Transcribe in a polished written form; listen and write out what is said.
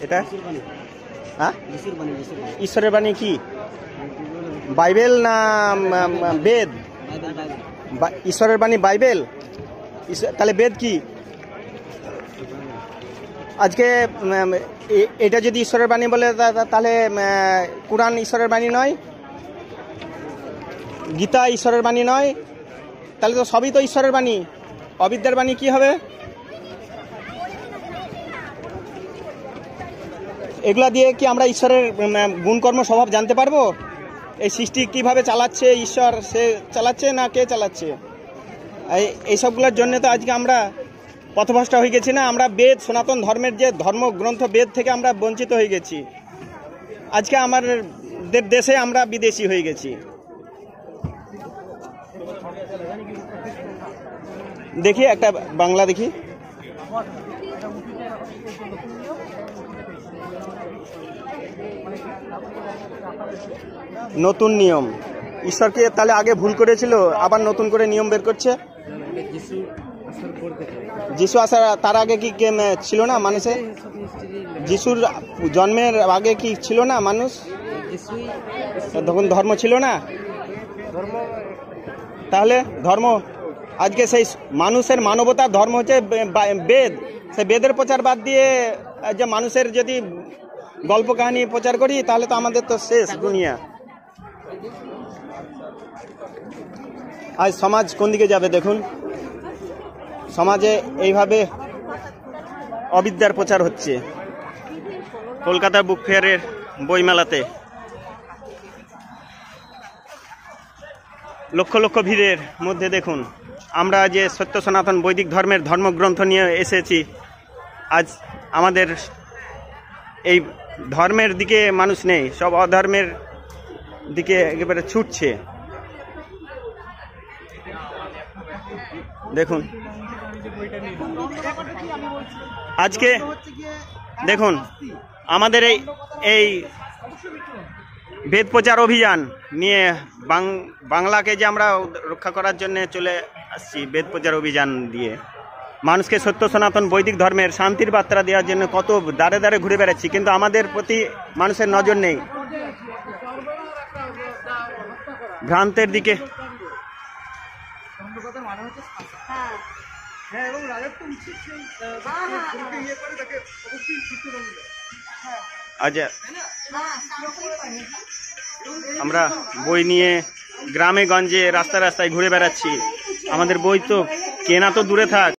এটা হ্যাঁ ঈশ্বরের বাণী কি? বাইবেল না বেদ? ঈশ্বরের বাণী বাইবেল, তাহলে বেদ কি? আজকে এটা যদি ঈশ্বরের বাণী বলে তাহলে কুরআন ঈশ্বরের বাণী নয়, গীতা ঈশ্বরের বাণী নয়, তাহলে তো সবই তো ঈশ্বরের বাণী। অবিদ্যার বাণী কি হবে? এগুলা দিয়ে কি আমরা ঈশ্বরের গুণকর্ম স্বভাব জানতে পারবো? এই সৃষ্টি কিভাবে চালাচ্ছে ঈশ্বর, সে চালাচ্ছে না কে চালাচ্ছে? এইসবগুলোর জন্য তো আজকে আমরা পথভ্রষ্ট হয়ে গেছি না? আমরা বেদ, সনাতন ধর্মের যে ধর্মগ্রন্থ বেদ থেকে আমরা বঞ্চিত হয়ে গেছি। আজকে আমাদের দেশে আমরা বিদেশি হয়ে গেছি। দেখি একটা বাংলা দেখি। নতুন নিয়ম, ঈশ্বরকে তাহলে আগে ভুল করেছিল, আবার নতুন করে নিয়ম বের করছে। যিশু আসার তার আগে কি ছিল না মানুষের? যিশুর জন্মের আগে কি ছিল না মানুষ? তখন ধর্ম ছিল না। তাহলে ধর্ম আজকে সেই মানুষের মানবতার ধর্ম হচ্ছে বেদ। সেই বেদের প্রচার বাদ দিয়ে যে মানুষের যদি গল্প কাহিনী প্রচার করি তাহলে তো আমাদের তো শেষ দুনিয়া। আজ সমাজ কোন দিকে যাবে দেখুন। সমাজে এইভাবে অবিদ্যার প্রচার হচ্ছে। কলকাতা বুক ফেয়ারের বইমেলাতে লক্ষ লক্ষ ভিড়ের মধ্যে দেখুন আমরা যে সত্য সনাতন বৈদিক ধর্মের ধর্মগ্রন্থ নিয়ে এসেছি, আজ আমাদের এই ধর্মের দিকে মানুষ নেই, সব অধর্মের দিকে একেবারে ছুটছে। দেখুন আজকে দেখুন আমাদের এই বেদ প্রচার অভিযান নিয়ে বাংলাকে যে আমরা রক্ষা করার জন্য চলে আসছি, বেদ প্রচার অভিযান দিয়ে মানুষকে সত্য সনাতন বৈদিক ধর্মের শান্তির বার্তা দেওয়ার জন্য কত দাঁড়ে দাঁড়ে ঘুরে বেড়াচ্ছি, কিন্তু আমাদের প্রতি মানুষের নজর নেই। ভ্রান্তের দিকে আজ আমরা বই নিয়ে গ্রামে গঞ্জে রাস্তায় রাস্তায় ঘুরে বেড়াচ্ছি। আমাদের বই তো কেনা তো দূরে থাক,